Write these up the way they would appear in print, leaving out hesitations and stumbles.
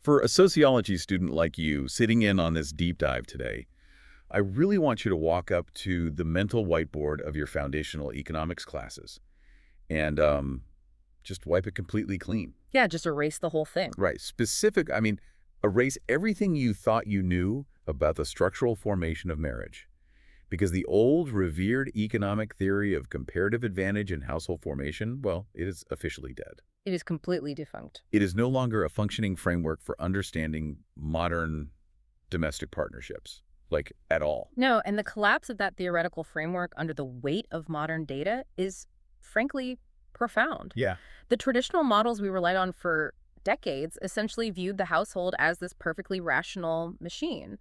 For a sociology student like you sitting in on this deep dive today, I really want you to walk up to the mental whiteboard of your foundational economics classes and just wipe it completely clean. Yeah, just erase the whole thing. Right. Erase everything you thought you knew about the structural formation of marriage. Because the old, revered economic theory of comparative advantage in household formation, well, it is officially dead. It is completely defunct. It is no longer a functioning framework for understanding modern domestic partnerships, like at all. No, and the collapse of that theoretical framework under the weight of modern data is, frankly, profound. Yeah. The traditional models we relied on for decades essentially viewed the household as this perfectly rational machine.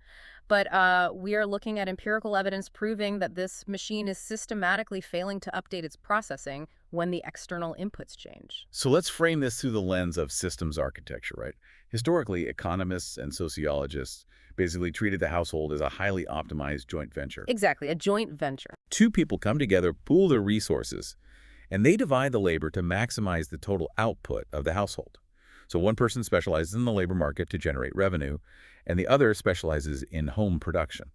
But we are looking at empirical evidence proving that this machine is systematically failing to update its processing when the external inputs change. So let's frame this through the lens of systems architecture, right? Historically, economists and sociologists basically treated the household as a highly optimized joint venture. Exactly, a joint venture. Two people come together, pool their resources, and they divide the labor to maximize the total output of the household. So one person specializes in the labor market to generate revenue, and the other specializes in home production.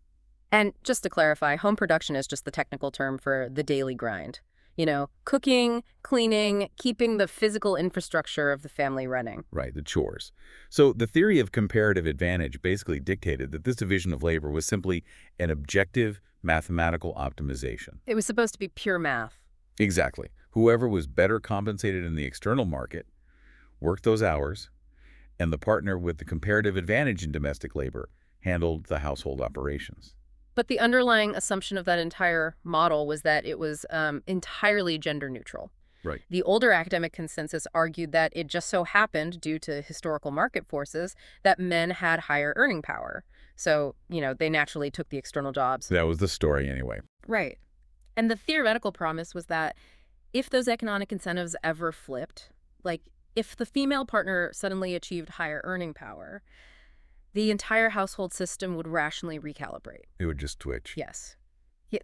And just to clarify, home production is just the technical term for the daily grind. You know, cooking, cleaning, keeping the physical infrastructure of the family running. Right, the chores. So the theory of comparative advantage basically dictated that this division of labor was simply an objective mathematical optimization. It was supposed to be pure math. Exactly. Whoever was better compensated in the external market worked those hours, and the partner with the comparative advantage in domestic labor handled the household operations. But the underlying assumption of that entire model was that it was entirely gender neutral. Right. The older academic consensus argued that it just so happened, due to historical market forces, that men had higher earning power. So, they naturally took the external jobs. That was the story anyway. Right. And the theoretical promise was that if those economic incentives ever flipped, like if the female partner suddenly achieved higher earning power, the entire household system would rationally recalibrate. It would just twitch. Yes.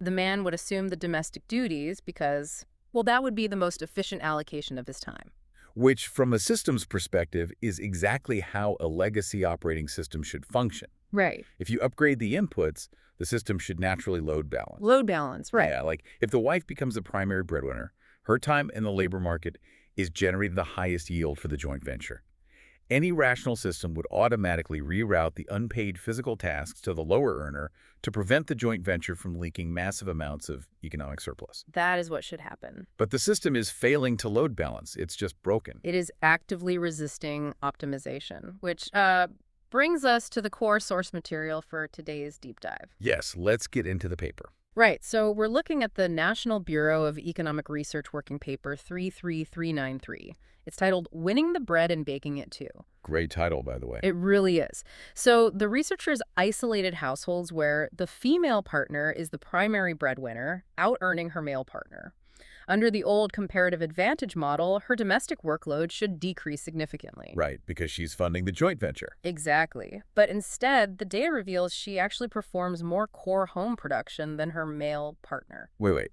The man would assume the domestic duties because, well, that would be the most efficient allocation of his time. Which, from a systems perspective, is exactly how a legacy operating system should function. Right. If you upgrade the inputs, the system should naturally load balance. Load balance, right. Yeah, like if the wife becomes the primary breadwinner, her time in the labor market is generating the highest yield for the joint venture. Any rational system would automatically reroute the unpaid physical tasks to the lower earner to prevent the joint venture from leaking massive amounts of economic surplus. That is what should happen. But the system is failing to load balance. It's just broken. It is actively resisting optimization, which brings us to the core source material for today's deep dive. Yes, let's get into the paper. Right, so we're looking at the National Bureau of Economic Research Working Paper 33393. It's titled Winning the Bread and Baking It Too. Great title, by the way. It really is. So the researchers isolated households where the female partner is the primary breadwinner, out-earning her male partner. Under the old comparative advantage model, her domestic workload should decrease significantly. Right, because she's funding the joint venture. Exactly. But instead, the data reveals she actually performs more core home production than her male partner. Wait.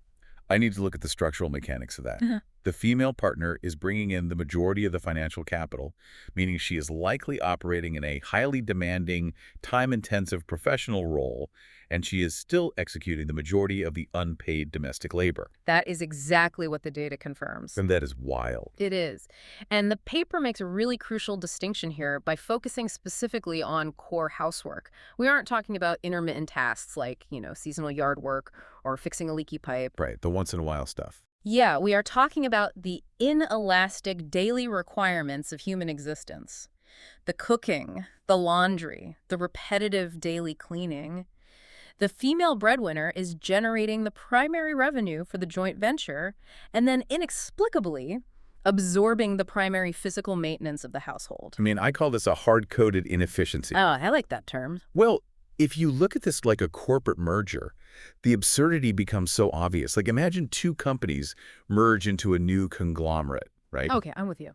I need to look at the structural mechanics of that. The female partner is bringing in the majority of the financial capital, meaning she is likely operating in a highly demanding, time-intensive professional role, and she is still executing the majority of the unpaid domestic labor. That is exactly what the data confirms. And that is wild. It is. And the paper makes a really crucial distinction here by focusing specifically on core housework. We aren't talking about intermittent tasks like, seasonal yard work or fixing a leaky pipe. Right, the once-in-a-while stuff. Yeah, we are talking about the inelastic daily requirements of human existence. The cooking, the laundry, the repetitive daily cleaning. The female breadwinner is generating the primary revenue for the joint venture and then inexplicably absorbing the primary physical maintenance of the household. I call this a hard-coded inefficiency. Oh, I like that term. Well, if you look at this like a corporate merger, the absurdity becomes so obvious. Like imagine two companies merge into a new conglomerate, right? Okay, I'm with you.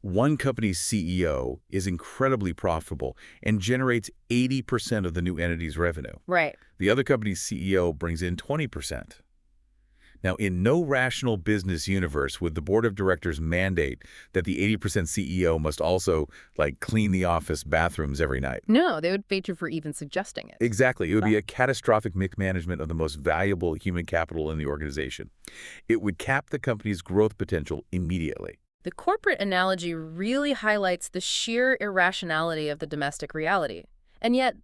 One company's CEO is incredibly profitable and generates 80% of the new entity's revenue. Right. The other company's CEO brings in 20%. Now, in no rational business universe would the board of directors mandate that the 80% CEO must also, like, clean the office bathrooms every night. No, they would bait you for even suggesting it. Exactly. It would be a catastrophic mismanagement of the most valuable human capital in the organization. It would cap the company's growth potential immediately. The corporate analogy really highlights the sheer irrationality of the domestic reality. And yet,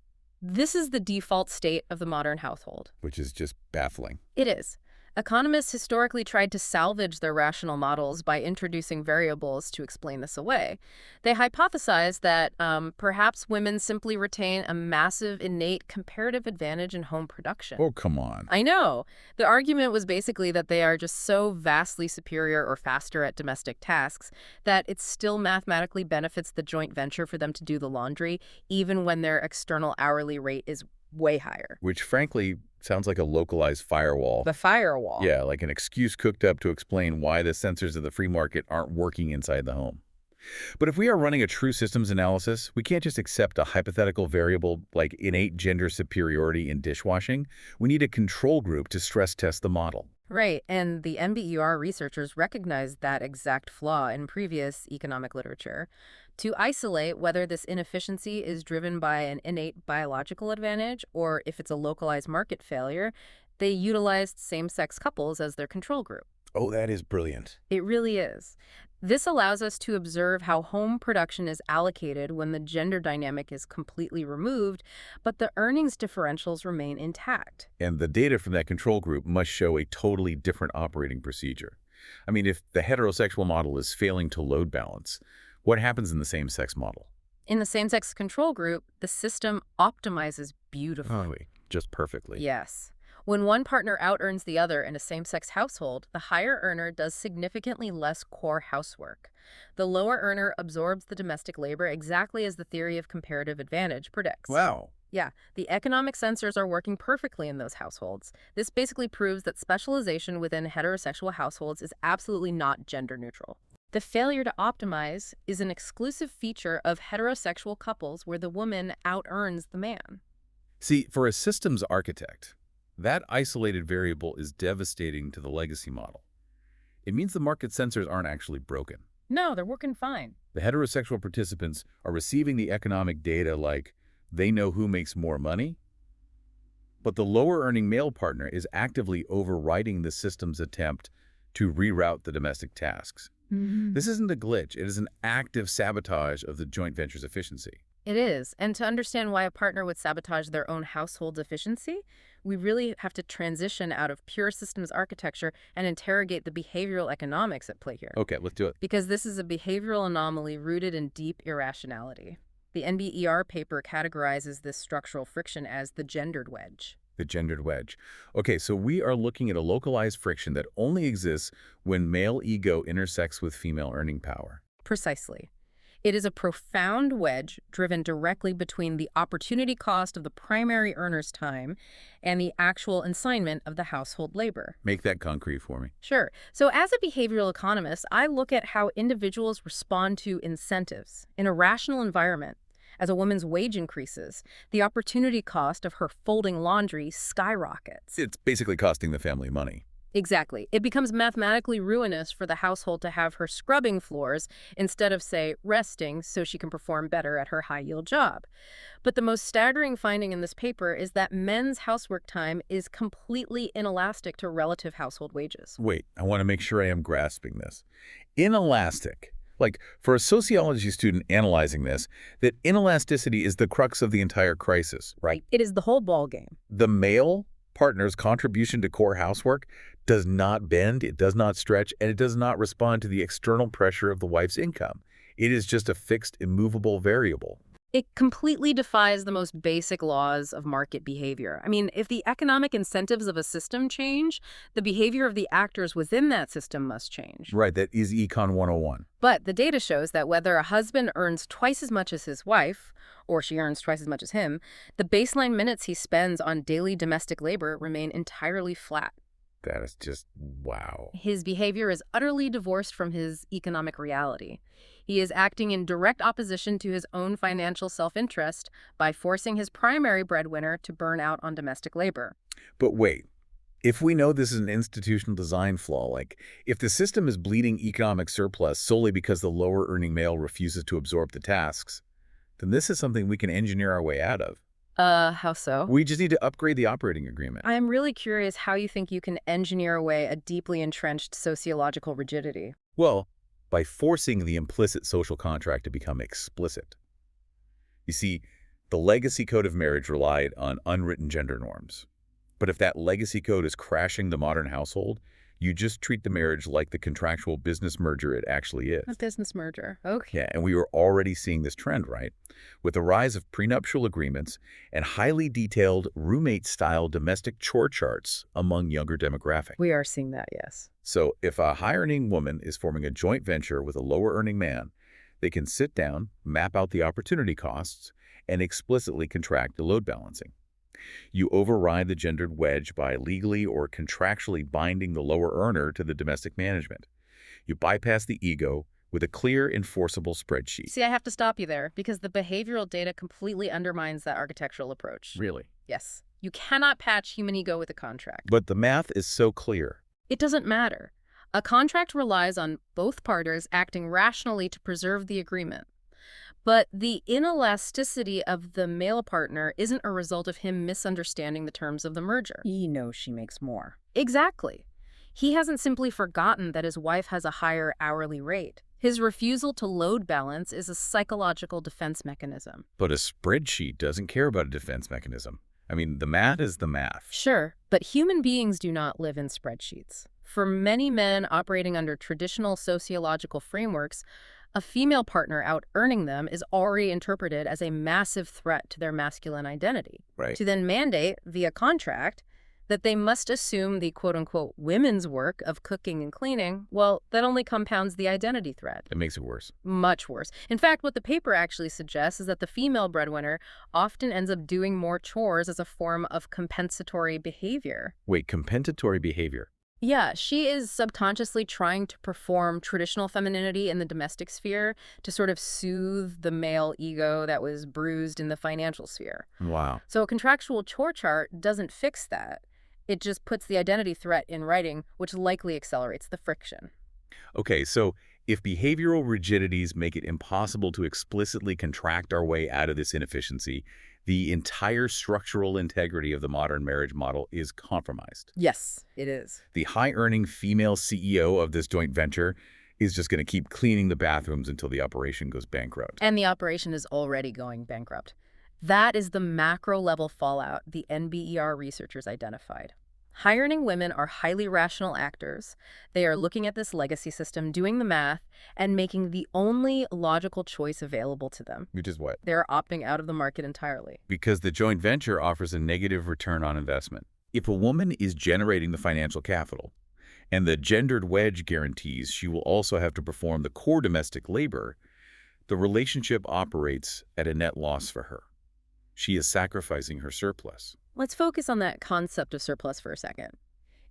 this is the default state of the modern household. Which is just baffling. It is. Economists historically tried to salvage their rational models by introducing variables to explain this away. They hypothesized that perhaps women simply retain a massive innate comparative advantage in home production. Oh, come on. I know. The argument was basically that they are just so vastly superior or faster at domestic tasks that it still mathematically benefits the joint venture for them to do the laundry, even when their external hourly rate is way higher. Which, frankly, sounds like a localized firewall. The firewall. Yeah, like an excuse cooked up to explain why the sensors of the free market aren't working inside the home. But if we are running a true systems analysis, we can't just accept a hypothetical variable like innate gender superiority in dishwashing. We need a control group to stress test the model. Right, and the NBER researchers recognized that exact flaw in previous economic literature. To isolate whether this inefficiency is driven by an innate biological advantage or if it's a localized market failure, they utilized same-sex couples as their control group. Oh, that is brilliant. It really is. This allows us to observe how home production is allocated when the gender dynamic is completely removed, but the earnings differentials remain intact. And the data from that control group must show a totally different operating procedure. I mean, if the heterosexual model is failing to load balance, what happens in the same-sex model? In the same-sex control group, the system optimizes beautifully. Oh, just perfectly. Yes. When one partner out-earns the other in a same-sex household, the higher earner does significantly less core housework. The lower earner absorbs the domestic labor exactly as the theory of comparative advantage predicts. Wow. Yeah, the economic sensors are working perfectly in those households. This basically proves that specialization within heterosexual households is absolutely not gender neutral. The failure to optimize is an exclusive feature of heterosexual couples where the woman out-earns the man. See, for a systems architect, that isolated variable is devastating to the legacy model. It means the market sensors aren't actually broken. No, they're working fine. The heterosexual participants are receiving the economic data like they know who makes more money, but the lower-earning male partner is actively overriding the system's attempt to reroute the domestic tasks. This isn't a glitch. It is an active sabotage of the joint venture's efficiency. It is. And to understand why a partner would sabotage their own household's efficiency, we really have to transition out of pure systems architecture and interrogate the behavioral economics at play here. Okay, let's do it. Because this is a behavioral anomaly rooted in deep irrationality. The NBER paper categorizes this structural friction as the gendered wedge. The gendered wedge. Okay, so we are looking at a localized friction that only exists when male ego intersects with female earning power. Precisely. It is a profound wedge driven directly between the opportunity cost of the primary earner's time and the actual assignment of the household labor. Make that concrete for me. Sure. So as a behavioral economist, I look at how individuals respond to incentives in a rational environment. As a woman's wage increases, the opportunity cost of her folding laundry skyrockets. It's basically costing the family money. Exactly. It becomes mathematically ruinous for the household to have her scrubbing floors instead of, say, resting so she can perform better at her high-yield job. But the most staggering finding in this paper is that men's housework time is completely inelastic to relative household wages. Wait, I want to make sure I am grasping this. Inelastic. Like, for a sociology student analyzing this, that inelasticity is the crux of the entire crisis, right? It is the whole ballgame. The male partner's contribution to core housework does not bend, it does not stretch, and it does not respond to the external pressure of the wife's income. It is just a fixed, immovable variable. It completely defies the most basic laws of market behavior. I mean, if the economic incentives of a system change, the behavior of the actors within that system must change. Right, that is Econ 101. But the data shows that whether a husband earns twice as much as his wife, or she earns twice as much as him, the baseline minutes he spends on daily domestic labor remain entirely flat. That is just wow. His behavior is utterly divorced from his economic reality. He is acting in direct opposition to his own financial self-interest by forcing his primary breadwinner to burn out on domestic labor. But wait, If we know this is an institutional design flaw, like if the system is bleeding economic surplus solely because the lower-earning male refuses to absorb the tasks, then this is something we can engineer our way out of. How so? We just need to upgrade the operating agreement. I am really curious how you think you can engineer away a deeply entrenched sociological rigidity. Well, by forcing the implicit social contract to become explicit. You see, the legacy code of marriage relied on unwritten gender norms. But if that legacy code is crashing the modern household, you just treat the marriage like the contractual business merger it actually is. A business merger. Okay. Yeah, and we were already seeing this trend, right? With the rise of prenuptial agreements and highly detailed roommate-style domestic chore charts among younger demographics. We are seeing that, yes. So if a high-earning woman is forming a joint venture with a lower-earning man, they can sit down, map out the opportunity costs, and explicitly contract the load balancing. You override the gendered wedge by legally or contractually binding the lower earner to the domestic management. You bypass the ego with a clear, enforceable spreadsheet. See, I have to stop you there because the behavioral data completely undermines that architectural approach. Really? Yes. You cannot patch human ego with a contract. But the math is so clear. It doesn't matter. A contract relies on both parties acting rationally to preserve the agreement. But the inelasticity of the male partner isn't a result of him misunderstanding the terms of the merger. He knows she makes more. Exactly. He hasn't simply forgotten that his wife has a higher hourly rate. His refusal to load balance is a psychological defense mechanism. But a spreadsheet doesn't care about a defense mechanism. I mean, the math is the math. Sure, but human beings do not live in spreadsheets. For many men operating under traditional sociological frameworks, a female partner out-earning them is already interpreted as a massive threat to their masculine identity. Right. To then mandate, via contract, that they must assume the quote-unquote women's work of cooking and cleaning, well, that only compounds the identity threat. It makes it worse. Much worse. In fact, what the paper actually suggests is that the female breadwinner often ends up doing more chores as a form of compensatory behavior. Wait, compensatory behavior? Yeah, she is subconsciously trying to perform traditional femininity in the domestic sphere to sort of soothe the male ego that was bruised in the financial sphere. Wow. So a contractual chore chart doesn't fix that. It just puts the identity threat in writing, which likely accelerates the friction. Okay, so if behavioral rigidities make it impossible to explicitly contract our way out of this inefficiency, the entire structural integrity of the modern marriage model is compromised. Yes, it is. The high-earning female CEO of this joint venture is just going to keep cleaning the bathrooms until the operation goes bankrupt. And the operation is already going bankrupt. That is the macro-level fallout the NBER researchers identified. High-earning women are highly rational actors. They are looking at this legacy system, doing the math, and making the only logical choice available to them. Which is what? They're opting out of the market entirely. Because the joint venture offers a negative return on investment. If a woman is generating the financial capital, and the gendered wedge guarantees she will also have to perform the core domestic labor, the relationship operates at a net loss for her. She is sacrificing her surplus. Let's focus on that concept of surplus for a second.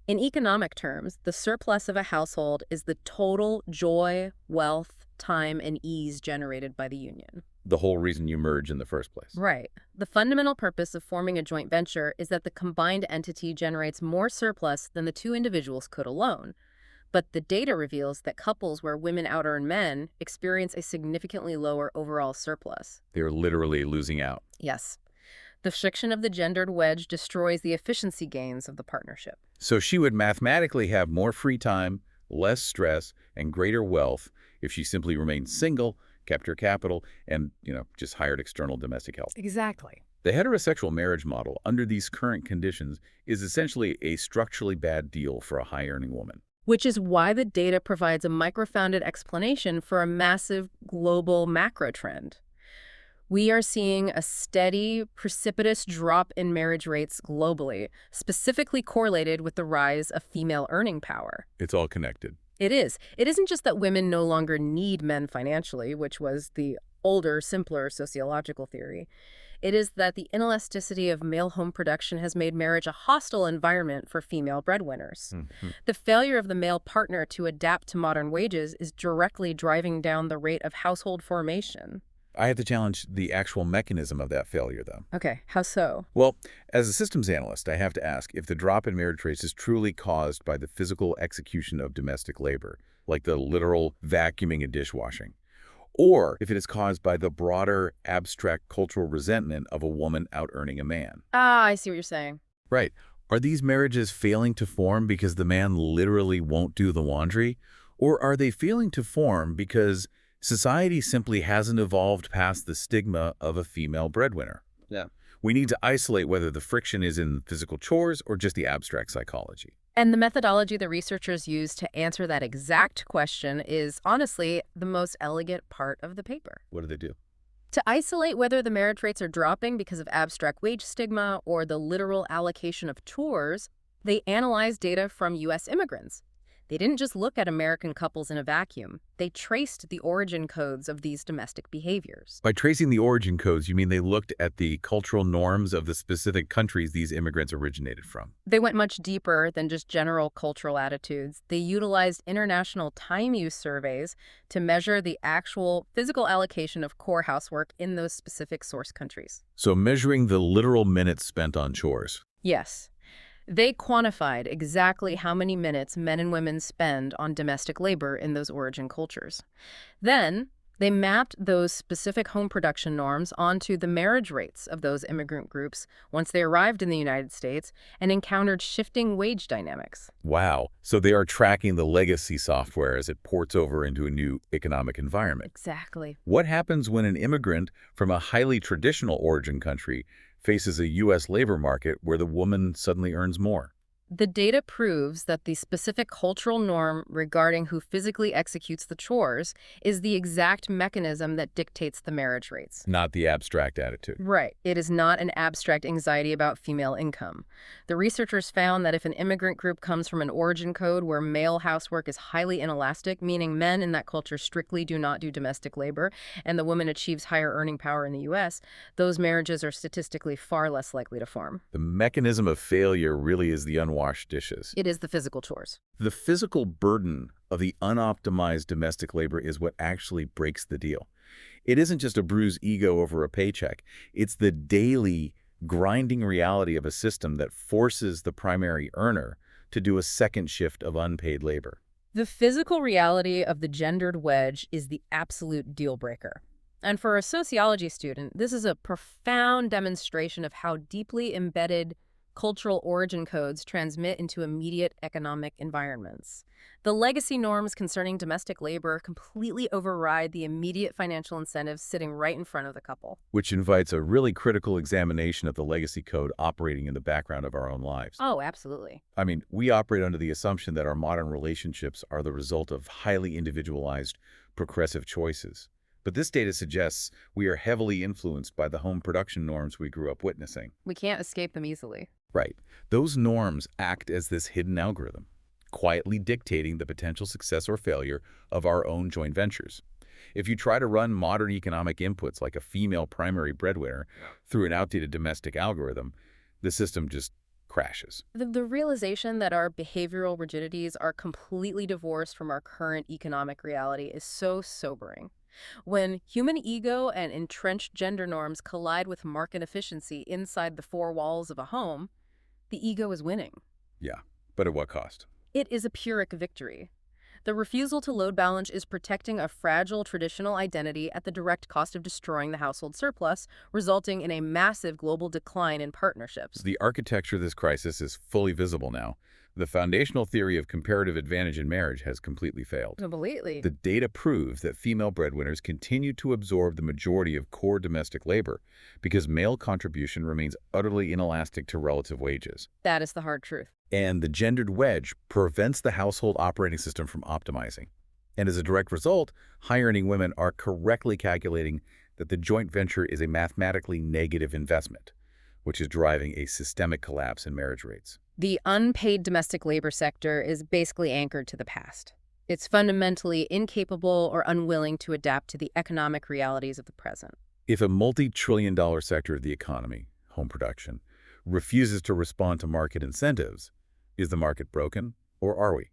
In economic terms, the surplus of a household is the total joy, wealth, time, and ease generated by the union. The whole reason you merge in the first place. Right. The fundamental purpose of forming a joint venture is that the combined entity generates more surplus than the two individuals could alone. But the data reveals that couples where women out-earn men experience a significantly lower overall surplus. They're literally losing out. Yes. The friction of the gendered wedge destroys the efficiency gains of the partnership. So she would mathematically have more free time, less stress, and greater wealth if she simply remained single, kept her capital, and, just hired external domestic help. Exactly. The heterosexual marriage model under these current conditions is essentially a structurally bad deal for a high-earning woman. Which is why the data provides a microfounded explanation for a massive global macro trend. We are seeing a steady, precipitous drop in marriage rates globally, specifically correlated with the rise of female earning power. It's all connected. It is. It isn't just that women no longer need men financially, which was the older, simpler sociological theory. It is that the inelasticity of male home production has made marriage a hostile environment for female breadwinners. Mm-hmm. The failure of the male partner to adapt to modern wages is directly driving down the rate of household formation. I have to challenge the actual mechanism of that failure, though. Okay, how so? Well, as a systems analyst, I have to ask if the drop in marriage rates is truly caused by the physical execution of domestic labor, like the literal vacuuming and dishwashing, or if it is caused by the broader, abstract cultural resentment of a woman out-earning a man. Ah, I see what you're saying. Right. Are these marriages failing to form because the man literally won't do the laundry? Or are they failing to form because society simply hasn't evolved past the stigma of a female breadwinner? Yeah. We need to isolate whether the friction is in physical chores or just the abstract psychology. And the methodology the researchers use to answer that exact question is, honestly, the most elegant part of the paper. What do they do? To isolate whether the marriage rates are dropping because of abstract wage stigma or the literal allocation of chores, they analyzed data from U.S. immigrants. They didn't just look at American couples in a vacuum. They traced the origin codes of these domestic behaviors. By tracing the origin codes, you mean they looked at the cultural norms of the specific countries these immigrants originated from? They went much deeper than just general cultural attitudes. They utilized international time use surveys to measure the actual physical allocation of core housework in those specific source countries. So measuring the literal minutes spent on chores. Yes. They quantified exactly how many minutes men and women spend on domestic labor in those origin cultures. Then, they mapped those specific home production norms onto the marriage rates of those immigrant groups once they arrived in the United States and encountered shifting wage dynamics. Wow. So they are tracking the legacy software as it ports over into a new economic environment. Exactly. What happens when an immigrant from a highly traditional origin country faces a U.S. labor market where the woman suddenly earns more? The data proves that the specific cultural norm regarding who physically executes the chores is the exact mechanism that dictates the marriage rates. Not the abstract attitude. Right. It is not an abstract anxiety about female income. The researchers found that if an immigrant group comes from an origin code where male housework is highly inelastic, meaning men in that culture strictly do not do domestic labor, and the woman achieves higher earning power in the U.S., those marriages are statistically far less likely to form. The mechanism of failure really is the unwashed dishes. It is the physical chores. The physical burden of the unoptimized domestic labor is what actually breaks the deal. It isn't just a bruised ego over a paycheck. It's the daily, grinding reality of a system that forces the primary earner to do a second shift of unpaid labor. The physical reality of the gendered wedge is the absolute deal breaker. And for a sociology student, this is a profound demonstration of how deeply embedded cultural origin codes transmit into immediate economic environments. The legacy norms concerning domestic labor completely override the immediate financial incentives sitting right in front of the couple. Which invites a really critical examination of the legacy code operating in the background of our own lives. Oh, absolutely. I mean, we operate under the assumption that our modern relationships are the result of highly individualized, progressive choices. But this data suggests we are heavily influenced by the home production norms we grew up witnessing. We can't escape them easily. Right. Those norms act as this hidden algorithm, quietly dictating the potential success or failure of our own joint ventures. If you try to run modern economic inputs like a female primary breadwinner through an outdated domestic algorithm, the system just crashes. The realization that our behavioral rigidities are completely divorced from our current economic reality is so sobering. When human ego and entrenched gender norms collide with market efficiency inside the four walls of a home, the ego is winning. Yeah, but at what cost? It is a Pyrrhic victory. The refusal to load balance is protecting a fragile traditional identity at the direct cost of destroying the household surplus, resulting in a massive global decline in partnerships. The architecture of this crisis is fully visible now. The foundational theory of comparative advantage in marriage has completely failed. Completely. The data proves that female breadwinners continue to absorb the majority of core domestic labor because male contribution remains utterly inelastic to relative wages. That is the hard truth. And the gendered wedge prevents the household operating system from optimizing. And as a direct result, high-earning women are correctly calculating that the joint venture is a mathematically negative investment, which is driving a systemic collapse in marriage rates. The unpaid domestic labor sector is basically anchored to the past. It's fundamentally incapable or unwilling to adapt to the economic realities of the present. If a multi-trillion-dollar sector of the economy, home production, refuses to respond to market incentives, is the market broken, or are we?